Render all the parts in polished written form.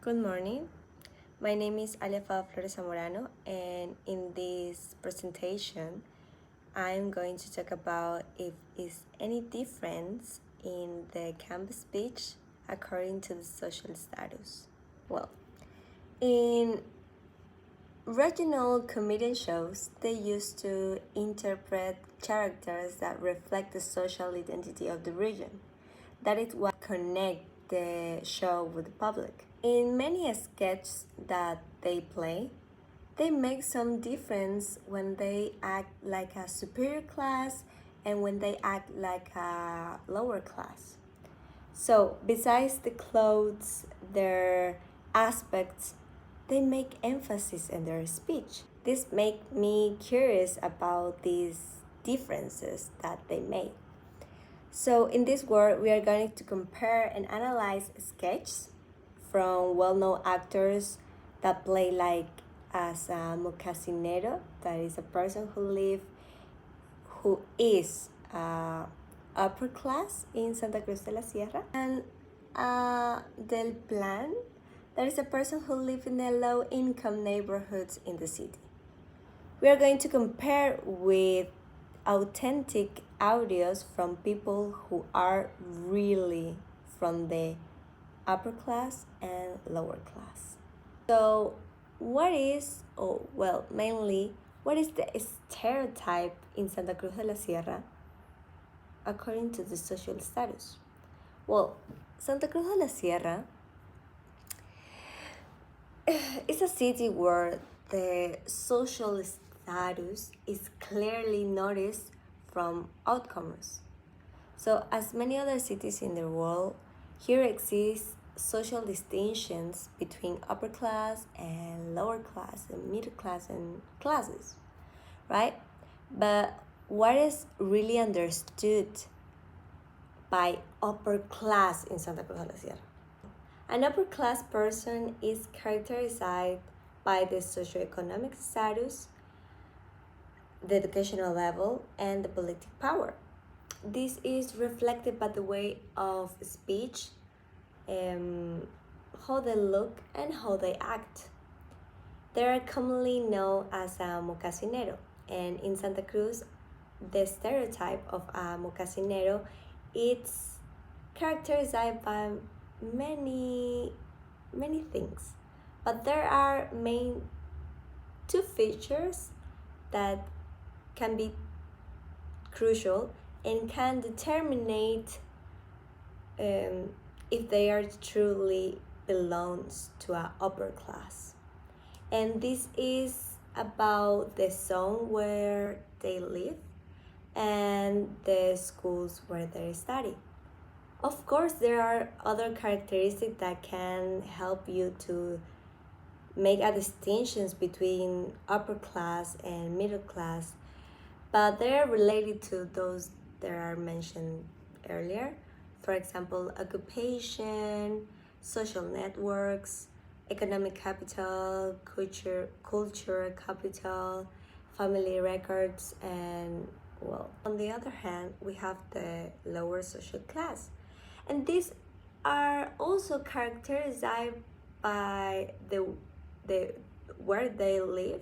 Good morning. My name is Alefa Flores Zamorano, and in this presentation, I'm going to talk about if is any difference in the camba speech according to the social status. Well, in regional comedian shows, they used to interpret characters that reflect the social identity of the region. That is what connect the show with the public. In many sketches that they play, they make some difference when they act like a superior class and when they act like a lower class. So, besides the clothes, their aspects, they make emphasis in their speech. This make me curious about these differences that they make. So in this work, we are going to compare and analyze sketches from well-known actors that play like as a mocasinero, that is a person who is upper class in Santa Cruz de la Sierra, and del plan, that is a person who lives in the low-income neighborhoods in the city. We are going to compare with authentic audios from people who are really from the upper class and lower class. So, mainly, what is the stereotype in Santa Cruz de la Sierra according to the social status? Well, Santa Cruz de la Sierra is a city where the social status is clearly noticed from outcomers. So, as many other cities in the world, here exists social distinctions between upper class and lower class and middle class and classes, right? But what is really understood by upper class in Santa Cruz de la Sierra? An upper class person is characterized by the socioeconomic status, the educational level, and the political power. This is reflected by the way of speech, how they look, and how they act. They are commonly known as a mocasinero, and in Santa Cruz, the stereotype of a mocasinero is characterized by many things, but there are main two features that can be crucial and can determine if they are truly belongs to an upper class. And this is about the zone where they live and the schools where they study. Of course, there are other characteristics that can help you to make a distinction between upper class and middle class, but they are related to those that are mentioned earlier. For example, occupation, social networks, economic capital, culture capital, family records, and well, on the other hand, we have the lower social class. And these are also characterized by the where they live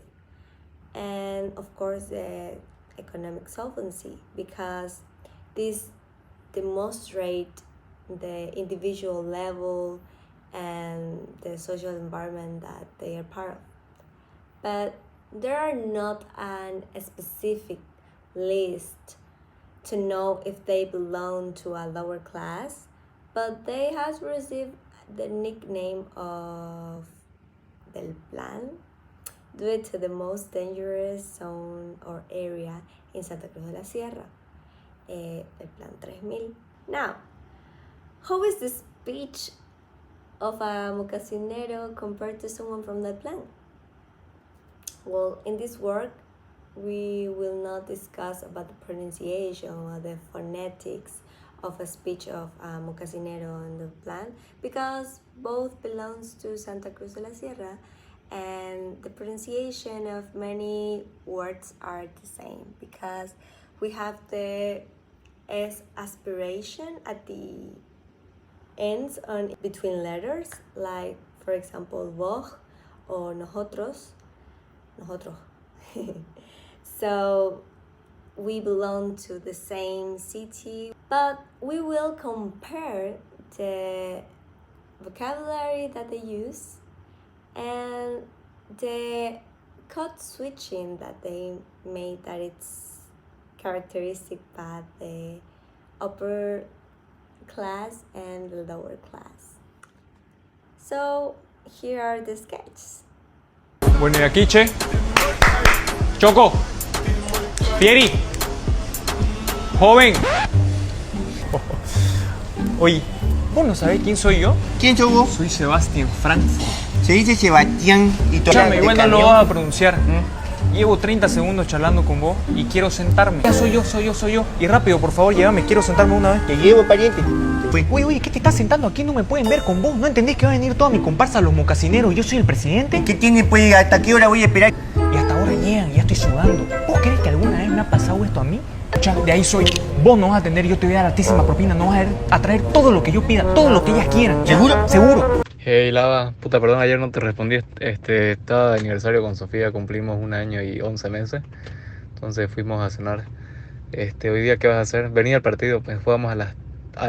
and of course the economic solvency, because this demonstrate the individual level and the social environment that they are part of. But there are not a specific list to know if they belong to a lower class, but they have received the nickname of del plan due to the most dangerous zone or area in Santa Cruz de la Sierra, el Plan 3000. Now, how is the speech of a mocasinero compared to someone from the plan? Well, in this work, we will not discuss about the pronunciation or the phonetics of a speech of a mocasinero and the plan, because both belongs to Santa Cruz de la Sierra and the pronunciation of many words are the same, because we have the S aspiration at the ends on between letters, like For example, vos or nosotros. Nosotros. So we belong to the same city, but we will compare the vocabulary that they use and the code switching that they made, that it's characteristic by the upper class and the lower class. So here are the sketches. Bueno, y aquí, che. Choco. Fieri. Joven. Oye, ¿vos no sabés quién soy yo? ¿Quién sos vos? Soy Sebastián Frankfurt. Se dice Sebastián y todo. Escúchame, igual no lo vas a pronunciar. Llevo 30 segundos charlando con vos y quiero sentarme. Ya soy yo. Y rápido, por favor, llévame, quiero sentarme una vez. Te llevo, pariente. Oye, ¿qué te estás sentando aquí? No me pueden ver con vos. ¿No entendés que va a venir toda mi comparsa, los mocasineros, y yo soy el presidente? ¿Qué tiene, pues? ¿Hasta qué hora voy a esperar? Y hasta ahora llegan, ya estoy sudando. ¿Vos crees que alguna vez me ha pasado esto a mí? Escucha, de ahí soy. Vos no vas a atender, yo te voy a dar altísima propina. No vas a traer todo lo que yo pida, todo lo que ellas quieran. ¿Seguro? Seguro. Hey Lava, puta, perdón, ayer no te respondí. Estaba de aniversario con Sofía, cumplimos 1 año y 11 meses. Entonces fuimos a cenar. Hoy día, ¿qué vas a hacer? Venir al partido, pues jugamos a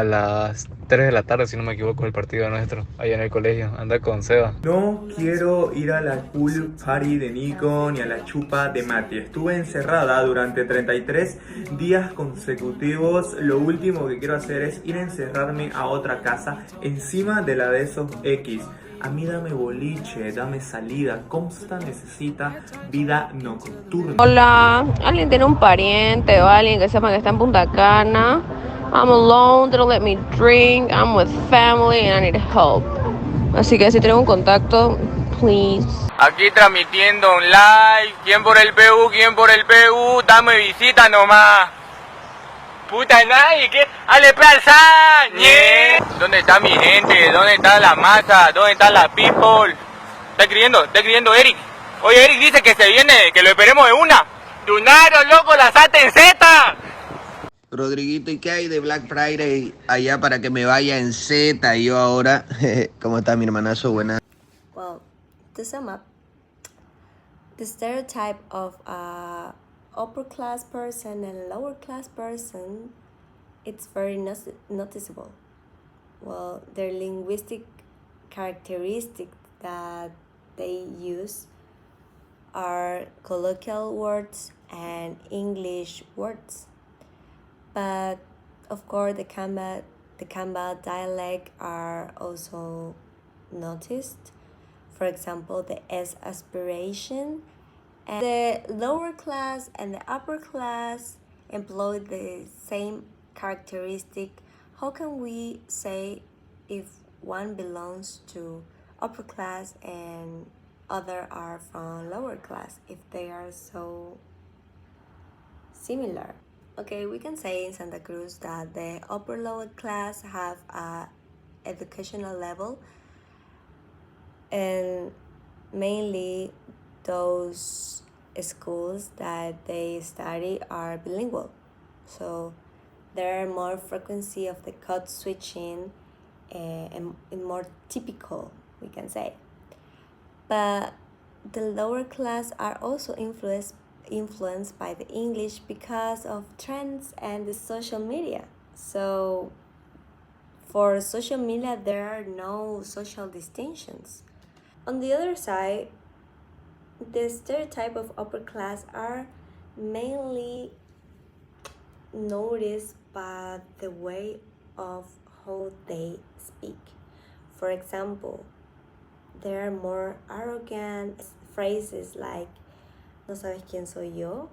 las 3 de la tarde, si no me equivoco, el partido nuestro, allá en el colegio. Anda con Seba. No quiero ir a la pool party de Nico ni a la chupa de Mati. Estuve encerrada durante 33 días consecutivos. Lo último que quiero hacer es ir a encerrarme a otra casa encima de la de esos X. A mí dame boliche, dame salida. Consta necesita vida nocturna. Hola, ¿alguien tiene un pariente o alguien que sepa que está en Punta Cana? I'm alone, they don't let me drink, I'm with family and I need help. Así que si tienen un contacto, please. Aquí transmitiendo un live. ¿Quién por el PU? ¿Quién por el PU? Dame visita nomás. Puta, nadie, ¿qué? ¡Ale, plaza! ¿Dónde está mi gente? ¿Dónde está la masa? ¿Dónde está la people? Está escribiendo Eric. Oye, Eric dice que se viene, que lo esperemos de una. Dunaro, loco, la sata en Z. Rodriguito, ¿y qué hay de Black Friday allá para que me vaya en Z? Y yo ahora, ¿cómo está mi hermanazo? Buena. Well, to sum up, the stereotype of a upper class person and lower class person, it's very noticeable. Well, their linguistic characteristics that they use are colloquial words and English words. But of course, the camba dialect are also noticed. For example, the S aspiration. And the lower class and the upper class employ the same characteristic. How can we say if one belongs to upper class and other are from lower class if they are so similar? Okay, we can say in Santa Cruz that the upper lower class have a educational level, and mainly those schools that they study are bilingual. So there are more frequency of the code switching and more typical, we can say. But the lower class are also influenced by the English because of trends and the social media. So for social media, there are no social distinctions. On the other side, the stereotype of upper class are mainly noticed by the way of how they speak. For example, there are more arrogant phrases like "No sabes quién soy yo,"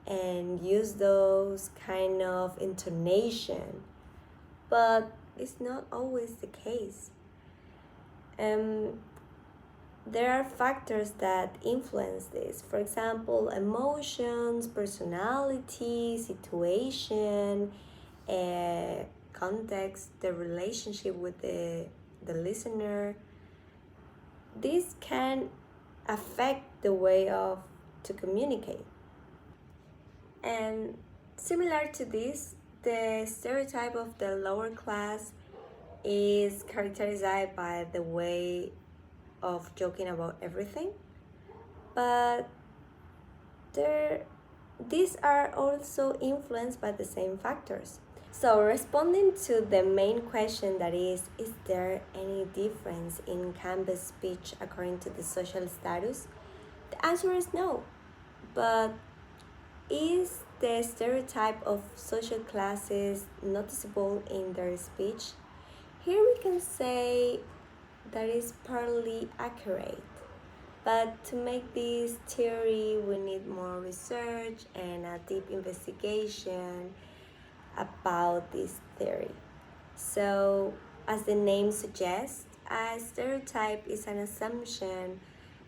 and use those kind of intonation, but it's not always the case. There are factors that influence this. For example, emotions, personality, situation, context, the relationship with the listener. This can affect the way to communicate. And similar to this, the stereotype of the lower class is characterized by the way of joking about everything, but these are also influenced by the same factors. So, responding to the main question, that is there any difference in Canvas speech according to the social status? The answer is no. But is the stereotype of social classes noticeable in their speech? Here we can say that is partly accurate. But to make this theory, we need more research and a deep investigation about this theory. So, as the name suggests, a stereotype is an assumption,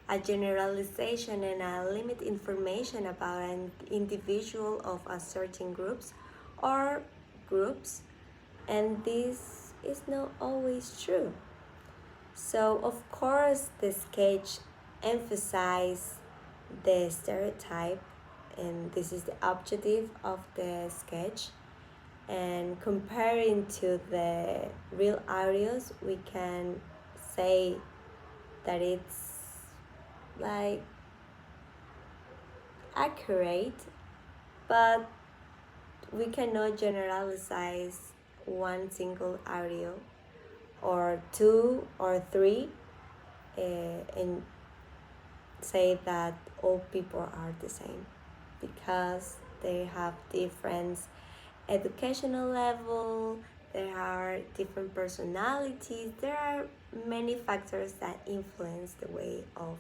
a generalization, and a limited information about an individual of a certain groups or groups, and this is not always true. So, of course, the sketch emphasizes the stereotype, and this is the objective of the sketch. And comparing to the real audios, we can say that it's like accurate, but we cannot generalize one single audio or two or three and say that all people are the same, because they have different educational level, there are different personalities, there are many factors that influence the way of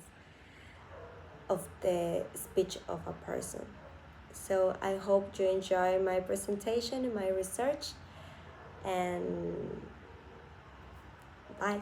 the speech of a person. So I hope you enjoy my presentation and my research, and bye.